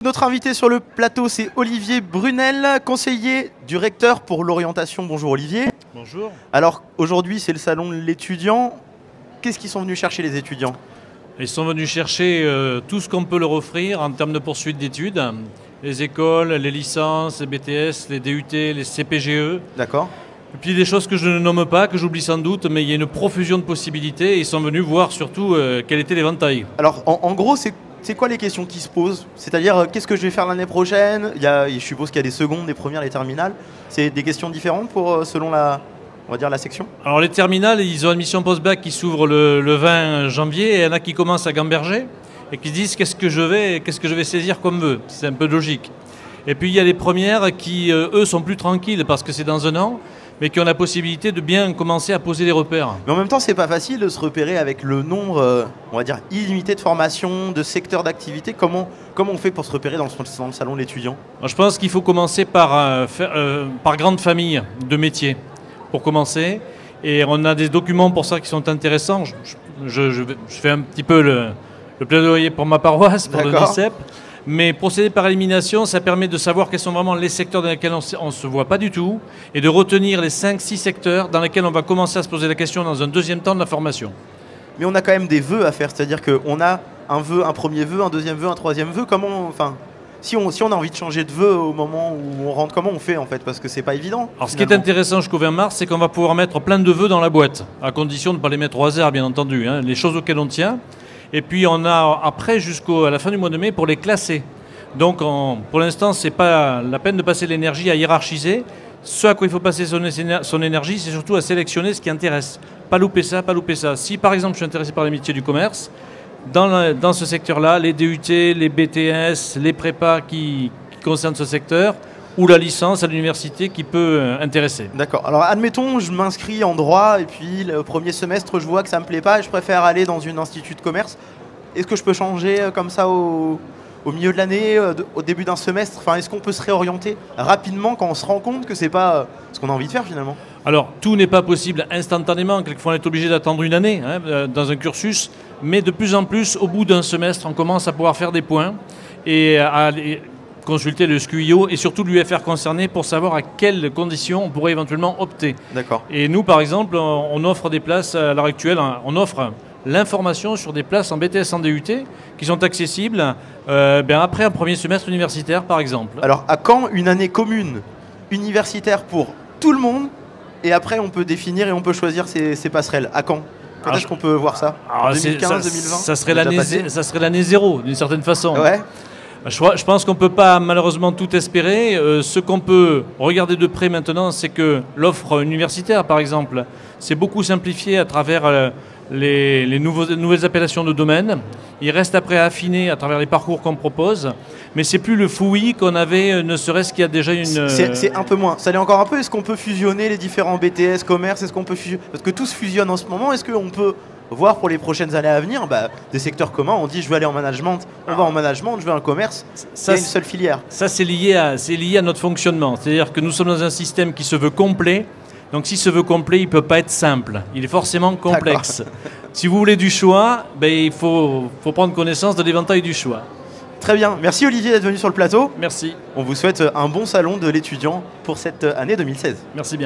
Notre invité sur le plateau, c'est Olivier Brunel, conseiller du recteur pour l'orientation. Bonjour Olivier. Bonjour. Alors aujourd'hui, c'est le salon de l'étudiant. Qu'est-ce qu'ils sont venus chercher les étudiants? Ils sont venus chercher tout ce qu'on peut leur offrir en termes de poursuite d'études. Les écoles, les licences, les BTS, les DUT, les CPGE. D'accord. Et puis des choses que je ne nomme pas, que j'oublie sans doute, mais il y a une profusion de possibilités et ils sont venus voir surtout quel était l'éventail. Alors en gros, c'est quoi les questions qui se posent? C'est-à-dire, qu'est-ce que je vais faire l'année prochaine? Je suppose qu'il y a des secondes, des premières, des terminales. C'est des questions différentes selon on va dire la section? Alors les terminales, ils ont une mission post-bac qui s'ouvre le 20 janvier et il y en a qui commencent à gamberger et qui se disent qu'est-ce que je vais saisir comme vœu. C'est un peu logique. Et puis il y a les premières qui, eux, sont plus tranquilles parce que c'est dans un an, mais qui ont la possibilité de bien commencer à poser des repères. Mais en même temps, c'est pas facile de se repérer avec le nombre, on va dire, illimité de formations, de secteurs d'activité. Comment on fait pour se repérer dans le salon de l'étudiant? Je pense qu'il faut commencer par grande famille de métiers, pour commencer. Et on a des documents pour ça qui sont intéressants. Je fais un petit peu le plaidoyer pour ma paroisse, pour le NICEP. Mais procéder par élimination, ça permet de savoir quels sont vraiment les secteurs dans lesquels on ne se voit pas du tout et de retenir les 5-6 secteurs dans lesquels on va commencer à se poser la question dans un deuxième temps de la formation. Mais on a quand même des vœux à faire, c'est-à-dire qu'on a un vœu, un premier vœu, un deuxième vœu, un troisième vœu. Si on a envie de changer de vœu au moment où on rentre, comment on fait en fait? Parce que c'est pas évident. Alors ce qui est intéressant jusqu'au 20 mars, c'est qu'on va pouvoir mettre plein de vœux dans la boîte, à condition de ne pas les mettre au hasard bien entendu, hein, les choses auxquelles on tient. Et puis on a après jusqu'à la fin du mois de mai pour les classer. Donc pour l'instant, ce n'est pas la peine de passer l'énergie à hiérarchiser. Ce à quoi il faut passer son énergie, c'est surtout à sélectionner ce qui intéresse. Pas louper ça, pas louper ça. Si par exemple je suis intéressé par les métiers du commerce, dans ce secteur-là, les DUT, les BTS, les prépas qui concernent ce secteur, ou la licence à l'université qui peut intéresser. D'accord. Alors admettons, je m'inscris en droit et puis le premier semestre, je vois que ça me plaît pas et je préfère aller dans une institut de commerce. Est-ce que je peux changer comme ça au milieu de l'année, au début d'un semestre? Enfin, est-ce qu'on peut se réorienter rapidement quand on se rend compte que c'est pas ce qu'on a envie de faire finalement? Alors, tout n'est pas possible instantanément. Quelquefois, on est obligé d'attendre une année dans un cursus. Mais de plus en plus, au bout d'un semestre, on commence à pouvoir faire des points et à consulter le SQIO et surtout l'UFR concerné pour savoir à quelles conditions on pourrait éventuellement opter. D'accord. Et nous, par exemple, on offre des places à l'heure actuelle, on offre l'information sur des places en BTS en DUT qui sont accessibles après un premier semestre universitaire, par exemple. Alors, à quand une année commune universitaire pour tout le monde et après on peut définir et on peut choisir ses passerelles? À quand? Quand est-ce qu'on peut voir ça? 2015, 2020? Ça serait l'année zéro, d'une certaine façon. Ouais. Je pense qu'on ne peut pas malheureusement tout espérer. Ce qu'on peut regarder de près maintenant, c'est que l'offre universitaire, par exemple, s'est beaucoup simplifiée à travers les nouvelles appellations de domaine. Il reste après à affiner à travers les parcours qu'on propose, mais c'est plus le fouillis qu'on avait, ne serait-ce qu'il y a déjà une... C'est un peu moins. Ça l'est encore un peu. Est-ce qu'on peut fusionner les différents BTS, commerce? Est-ce qu'on peut fusionner? Parce que tout se fusionne en ce moment. Est-ce qu'on peut voir pour les prochaines années à venir des secteurs communs? On dit je veux aller en management, on va en management, je veux un commerce. Il y a une seule filière. Ça, c'est lié à notre fonctionnement. C'est-à-dire que nous sommes dans un système qui se veut complet. Donc si se veut complet, il ne peut pas être simple. Il est forcément complexe. Si vous voulez du choix, il faut prendre connaissance de l'éventail du choix. Très bien. Merci Olivier d'être venu sur le plateau. Merci. On vous souhaite un bon salon de l'étudiant pour cette année 2016. Merci bien.